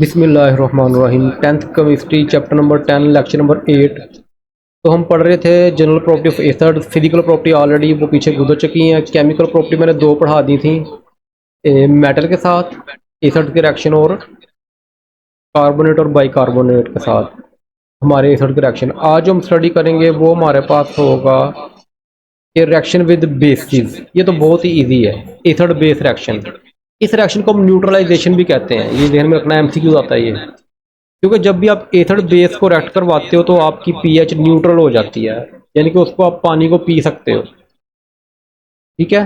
बिस्मिल्लाहिर्रहमानिर्रहीम। 10th chemistry chapter number 10 lecture number 8। तो हम पढ़ रहे थे general property of acid. Physical property already वो पीछे गुजर चुकी हैं। केमिकल प्रॉपर्टी मैंने दो पढ़ा दी थी, मेटल के साथ एसिड के रिएक्शन और कार्बोनेट और बाइकार्बोनेट के साथ हमारे एसिड के रिएक्शन। आज जो हम स्टडी करेंगे वो हमारे पास होगा कि रिएक्शन विद बेसिस। ये तो बहुत ही इजी है, एसिड बेस रिएक्शन। इस रिएक्शन को हम न्यूट्रलाइजेशन भी कहते हैं। ये ध्यान में रखना, एमसीक्यू आता है ये, क्योंकि जब भी आप एसिड बेस को रिएक्ट करवाते हो तो आपकी पीएच न्यूट्रल हो जाती है, यानी कि उसको आप पानी को पी सकते हो। ठीक है,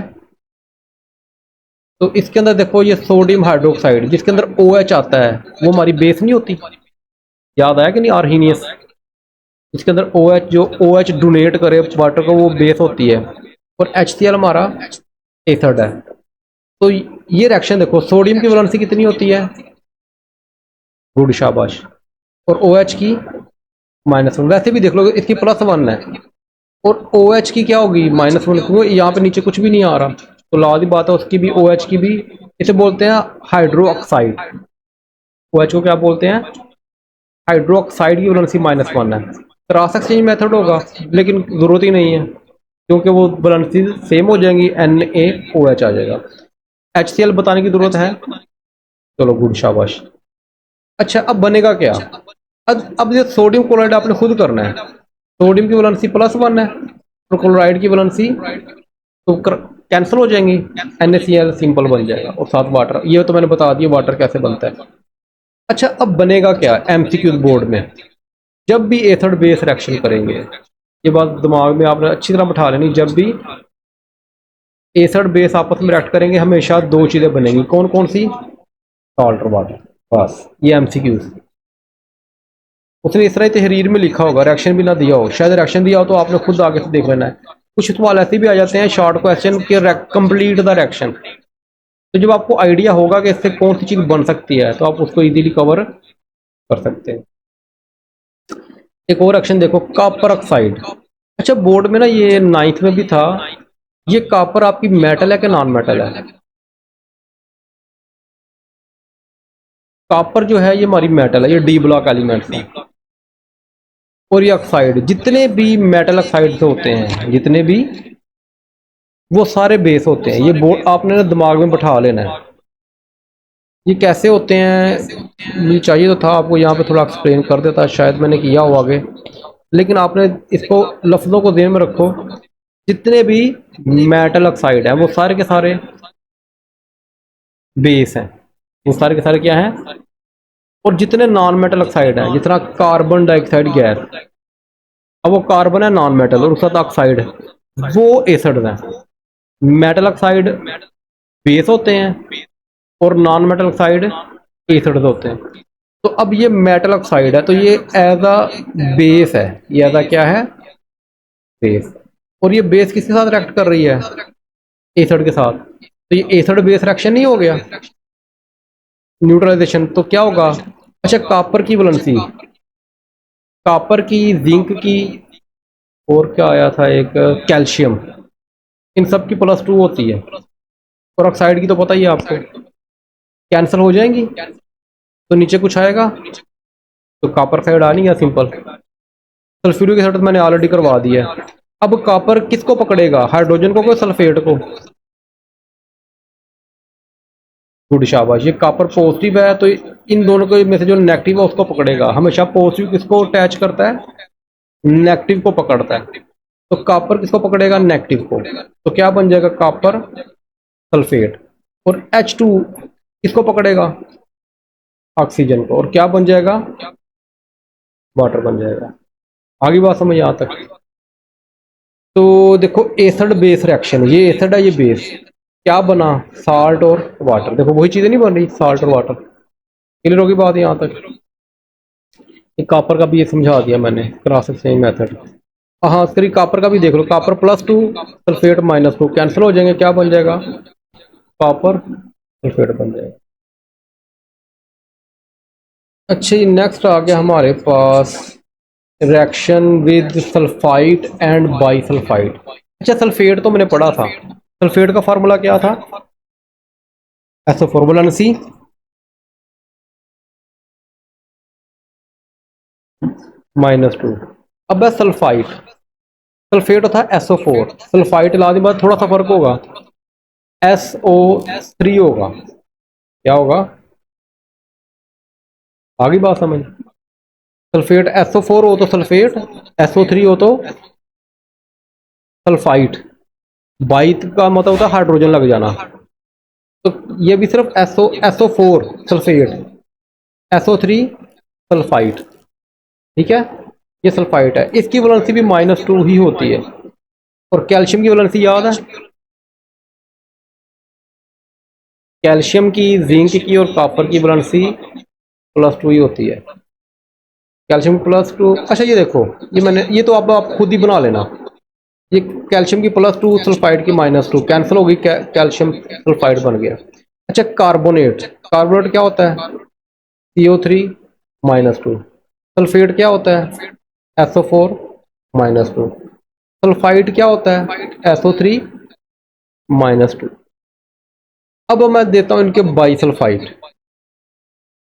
तो इसके अंदर देखो ये सोडियम हाइड्रोक्साइड जिसके अंदर OH आता है वो हमारी बेस नहीं होती। याद आया कि नहीं? आर्हीनियस, इसके अंदर OH, जो OH डोनेट करे वाटर को, वो बेस होती है और HCl हमारा एसिड है। तो ये रिएक्शन देखो, सोडियम की वैलेंसी कितनी होती है? गुड, शाबाश। और OH की -1। वैसे भी देख लो इसकी +1 है और OH की क्या होगी? -1, क्योंकि यहाँ पे नीचे कुछ भी नहीं आ रहा। तो लादी बात है, उसकी भी, OH की भी। इसे बोलते हैं हाइड्रो ऑक्साइड। OH को क्या बोलते हैं? हाइड्रो ऑक्साइड की वैलेंसी -1 है। क्रॉस एक्सचेंज मेथड होगा लेकिन जरूरत ही नहीं है, क्योंकि वो वैलेंसी सेम हो जाएंगी, NaOH आ जाएगा। HCl बताने की जरूरत है? चलो गुड, शाबाश। अच्छा, अब बनेगा क्या? अब ये सोडियम क्लोराइड आपने खुद करना है। सोडियम की वैलेंसी +1 है और क्लोराइड की वैलेंसी तो कैंसिल हो जाएंगी, NaCl सिंपल बन जाएगा और साथ वाटर। ये तो मैंने बता दिया वाटर कैसे बनता है। अच्छा, अब बनेगा क्या एमसीक्यू बोर्ड में? जब भी एसिड बेस रिएक्शन करेंगे, ये बात दिमाग में आपने अच्छी तरह बैठा लेनी, जब भी एसिड बेस आपस में रिएक्ट करेंगे हमेशा दो चीजें बनेंगी। कौन कौन सी? सॉल्ट और वाटर। बस ये एमसीक्यू। उसने इस तरह तहरीर में लिखा होगा, रिएक्शन भी ना दिया हो, शायद रिएक्शन दिया हो तो आपने खुद आगे से देख लेना है। कुछ सवाल ऐसे भी आ जाते हैं शॉर्ट क्वेश्चन के, कंप्लीट द रिएक्शन। तो जब आपको आइडिया होगा कि इससे कौन सी चीज बन सकती है तो आप उसको इजीली कवर कर सकते हैं। एक और रिएक्शन देखो, कॉपर ऑक्साइड। अच्छा, बोर्ड में ना ये 9th में भी था। ये कॉपर आपकी मेटल है कि नॉन मेटल है? कॉपर जो है ये हमारी मेटल है, ये डी ब्लॉक एलिमेंट्स है। और ये ऑक्साइड, जितने भी मेटल ऑक्साइड होते हैं, जितने भी, वो सारे बेस होते हैं। ये बोर्ड आपने ना दिमाग में बैठा लेना है। ये कैसे होते हैं मुझे चाहिए तो था आपको यहाँ पे थोड़ा एक्सप्लेन कर देता, शायद मैंने किया हो आगे, लेकिन आपने इसको लफ्ज़ों को ध्यान में रखो। जितने भी मेटल ऑक्साइड हैं वो सारे के सारे बेस हैं, वो सारे के सारे क्या हैं? और जितने नॉन मेटल ऑक्साइड हैं, जितना कार्बन डाइऑक्साइड गैस, अब वो कार्बन है नॉन मेटल और उसका ऑक्साइड, वो एसिड है। मेटल ऑक्साइड बेस होते हैं और नॉन मेटल ऑक्साइड एसिड होते हैं। तो अब ये मेटल ऑक्साइड है तो ये एज अ बेस है, ये एज अ क्या है? बेस। और ये बेस किसके साथ रिएक्ट कर रही है? एसिड के साथ। तो ये एसिड बेस रिएक्शन नहीं हो गया, न्यूट्रलाइजेशन। तो क्या होगा? अच्छा, कॉपर की वैलेंसी, कॉपर की, जिंक की, और क्या आया था एक, कैल्शियम, इन सब की +2 होती है। और ऑक्साइड की तो पता ही है आपको, कैंसिल हो जाएंगी तो नीचे कुछ आएगा, तो कॉपर ऑक्साइड आ नहीं गया सिंपल। सल्फ्यूरिक एसिड मैंने ऑलरेडी करवा दिया है। अब कॉपर किसको पकड़ेगा? हाइड्रोजन को, कोई सल्फेट को? गुड, शाबाश। ये कॉपर पॉजिटिव है तो इन दोनों के में से जो नेगेटिव है उसको पकड़ेगा। हमेशा पॉजिटिव किसको अटैच करता है? नेगेटिव को पकड़ता है। तो कॉपर किसको पकड़ेगा? नेगेटिव को। तो क्या बन जाएगा? Copper sulphate. और H2 किसको पकड़ेगा? ऑक्सीजन को। और क्या बन जाएगा? वाटर बन जाएगा। आगे बात समझ यहाँ तक? तो देखो, एसिड बेस रिएक्शन, ये एसिड है, ये बेस, क्या बना? साल्ट और वाटर। देखो वही चीजें नहीं बन रही, साल्ट और वाटर। क्लियर होगी बात यहाँ तक? कॉपर का भी ये समझा दिया मैंने, क्रॉस एक्सचेंज मेथड। हाँ, इसके कॉपर का भी देख लो, कॉपर +2 सल्फेट -2 कैंसिल हो जाएंगे, क्या बन जाएगा? कॉपर सल्फेट बन जाएगा। अच्छा, ये नेक्स्ट आ गया हमारे पास रिएक्शन विद सल्फाइड एंड बाईसल्फाइड। अच्छा, सल्फेट तो मैंने पढ़ा था। सल्फेट का फार्मूला क्या था? SO4 सी -2। अब है सल्फाइड, सल्फेट होता है SO4, सल्फाइड लाने के बाद थोड़ा सा फर्क होगा, SO3 होगा। क्या होगा, आगे बात समझ। सल्फेट SO4 हो तो सल्फेट, SO3 हो तो सल्फाइड। बाइट का मतलब होता है हाइड्रोजन लग जाना। तो ये भी सिर्फ SO4 सल्फेट, SO3 सल्फाइड, ठीक है। ये सल्फाइड है, इसकी वैलेंसी भी -2 ही होती है। और कैल्शियम की वैलेंसी याद है, कैल्शियम की, जिंक की और कॉपर की वैलेंसी +2 ही होती है। कैल्शियम +2, अच्छा ये देखो, ये मैंने, ये तो आप खुद ही बना लेना। ये कैल्शियम की +2 सल्फाइड की -2 कैंसिल हो गई, कैल्शियम सल्फाइड बन गया। अच्छा कार्बोनेट, कार्बोनेट क्या होता है, CO3 -2। सल्फेट क्या होता है, SO4 -2। सल्फाइड क्या होता है, SO3 -2। अब मैं देता हूं इनके बाईसल्फाइड,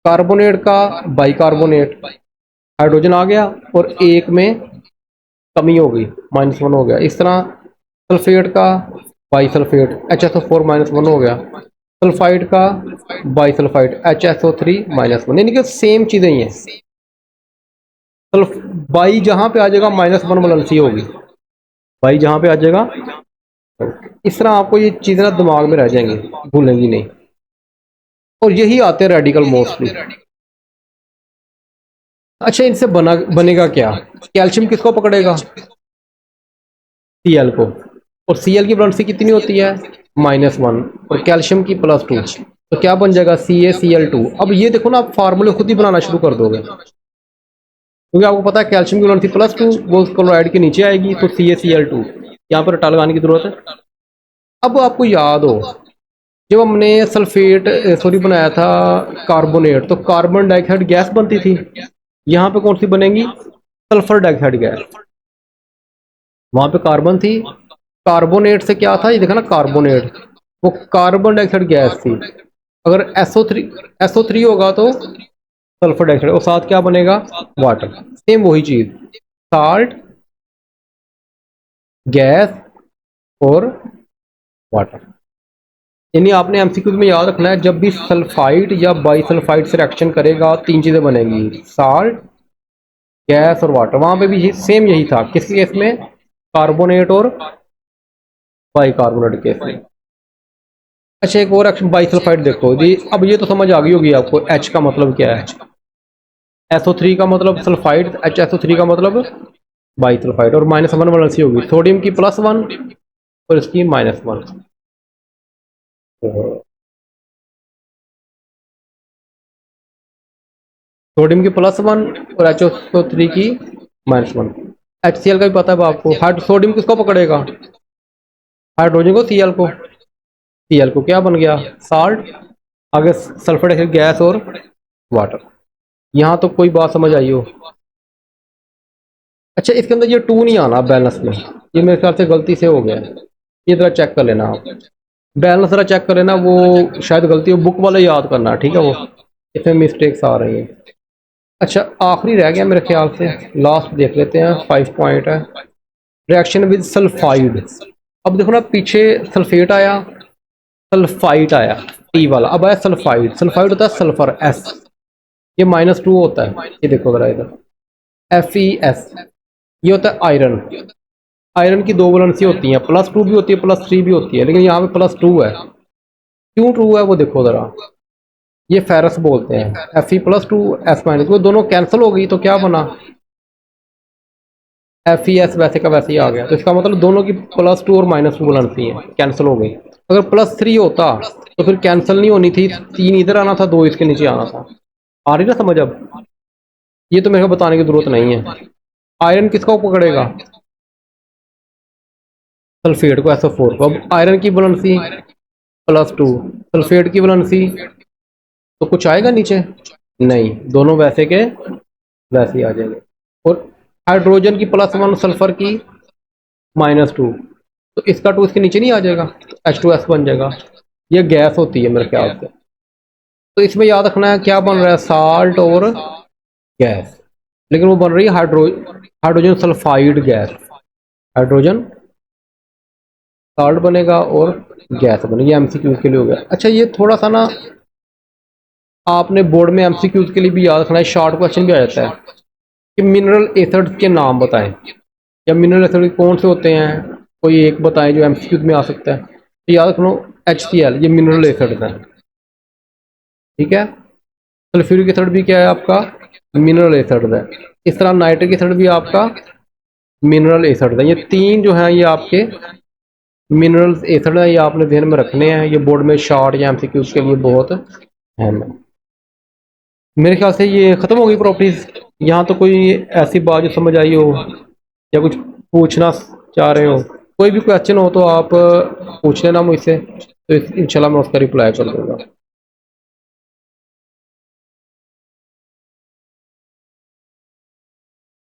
कार्बोनेट का बाइकार्बोनेट, हाइड्रोजन आ गया और एक में कमी हो गई, -1 हो गया। इस तरह सल्फेट का बाईसल्फेट, HSO4 -1 हो गया। सल्फाइड का बाईसल्फाइड, HSO3 -1, यानी कि सेम चीज़ें ही हैं। सल्फ बाई जहाँ पे आ जाएगा -1 वैलेंसी होगी, बाई जहाँ पे आ जाएगा। इस तरह आपको ये चीज़ें ना दिमाग में रह जाएंगी, भूलेंगी नहीं। और यही आते हैं रेडिकल मोस्टली। अच्छा इनसे बनेगा क्या, कैल्शियम किसको पकड़ेगा, Cl को, और Cl की वैलेंसी कितनी होती है, -1, और कैल्शियम की +2। तो क्या बन जाएगा, CaCl2। अब ये देखो ना, आप फार्मूले खुद ही बनाना शुरू कर दोगे, क्योंकि आपको पता है कैल्शियम की वैलेंसी +2, वो क्लोराइड के नीचे आएगी, तो CaCl2, यहाँ पर रटा लगाने की जरूरत है। अब आपको याद हो, जब हमने सल्फेट सॉरी बनाया था कार्बोनेट, तो कार्बन डाइऑक्साइड गैस बनती थी। यहाँ पे कौन सी बनेगी, सल्फर डाइऑक्साइड गैस। वहां पे कार्बन थी, कार्बोनेट से क्या था, ये देखा ना कार्बोनेट, वो कार्बन डाइऑक्साइड गैस थी। अगर SO3 होगा तो सल्फर डाइऑक्साइड, और साथ क्या बनेगा, वाटर। सेम वही चीज, साल्ट, गैस और वाटर। यानी आपने एमसीक्यू में याद रखना है, जब भी सल्फाइड या बाईसल्फाइड से रिएक्शन करेगा, तीन चीजें बनेगी, साल्ट, गैस और वाटर। वहां पे भी सेम यही था, किस केस में, कार्बोनेट और बाइकार्बोनेट केस में। अच्छा एक और एक्शन बाइसल्फाइड देखो जी, अब ये तो समझ आ गई होगी आपको, H का मतलब क्या है, SO3 का मतलब सल्फाइड, HSO3 का मतलब बाइसल्फाइड, और -1 वैलेंसी होगी, सोडियम की +1 और इसकी -1। सोडियम की +1 और HSO3 की -1। HCl का भी पता है आपको, सोडियम किसको पकड़ेगा, हाइड्रोजन को, Cl को क्या बन गया, साल्ट, आगे सल्फर डाइऑक्साइड गैस और वाटर। यहाँ तो कोई बात समझ आई हो। अच्छा इसके अंदर ये 2 नहीं आना बैलेंस में, ये मेरे ख्याल से गलती से हो गया है, ये जरा चेक कर लेना आप, बैलेंस जरा चेक कर लेना, वो शायद गलती हो, बुक वाले याद करना, ठीक है, वो इसमें मिस्टेक्स आ रही हैं। अच्छा आखिरी रह गया मेरे ख्याल से, लास्ट देख लेते हैं, 5 पॉइंट है, रिएक्शन विद सल्फाइड। अब देखो ना, पीछे सल्फेट आया, सल्फाइड आया, टी वाला, अब आया सल्फाइड। सल्फाइड होता है सल्फर, S, ये -2 होता है, ये देखो जरा इधर, FeS। ये होता है आयरन, आयरन की दो वैलेंसी होती हैं, +2 भी होती है, +3 भी होती है, लेकिन यहाँ पे +2 है। क्यों ट्रू है वो देखो जरा, ये फेरस बोलते हैं, Fe+2 S-, वो दोनों कैंसिल हो गई, तो क्या बना, FeS वैसे का वैसे ही आ गया। तो इसका मतलब दोनों की +2 और -2 वैलेंसी है, कैंसिल हो गई। अगर +3 होता तो फिर कैंसिल नहीं होनी थी, 3 इधर आना था, 2 इसके नीचे आना था। आ रही ना समझ अब, ये तो मेरे को बताने की जरूरत नहीं है। आयरन किसको पकड़ेगा, सल्फेट को, SO4 को। अब आयरन की वैलेंसी +2, सल्फेट की वैलेंसी, तो कुछ आएगा नीचे, नहीं, दोनों वैसे के वैसे ही आ जाएंगे। और हाइड्रोजन की +1, सल्फर की -2, तो इसका 2 इसके नीचे नहीं आ जाएगा, H2S बन जाएगा। ये गैस होती है मेरे ख्याल से। तो इसमें याद रखना है क्या बन रहा है, साल्ट और गैस। लेकिन वो बन रही है hydrogen sulphide gas. Hydrogen salt बनेगा और गैस बनेगी। एमसीक्यू के लिए हो गया। अच्छा, ये थोड़ा सा ना आपने बोर्ड में एमसीक्यूज के लिए भी याद रखना है, शॉर्ट क्वेश्चन भी आ जाता है कि मिनरल एसिड्स के नाम बताएं, या मिनरल एसिड कौन से होते हैं, कोई एक बताएं जो एमसीक्यूज में आ सकता है। तो याद रखना HCl, ये मिनरल एसिड है, ठीक है। सल्फ्यूरिक एसिड भी क्या है आपका, मिनरल एसिड है। इस तरह नाइट्रिक एसिड भी आपका मिनरल एसिड है। ये तीन जो है ये आपके मिनरल एसिड है, ये आपने ध्यान में रखने हैं। ये बोर्ड में शॉर्ट या एमसीक्यूज के लिए बहुत अहम है। मेरे ख्याल से ये ख़त्म हो गई प्रॉपर्टीज़। यहाँ तो कोई ऐसी बात जो समझ आई हो या कुछ पूछना चाह रहे हो, कोई भी क्वेश्चन हो तो आप पूछ लेना मुझसे, तो इंशाल्लाह मैं उसका रिप्लाई कर दूँगा।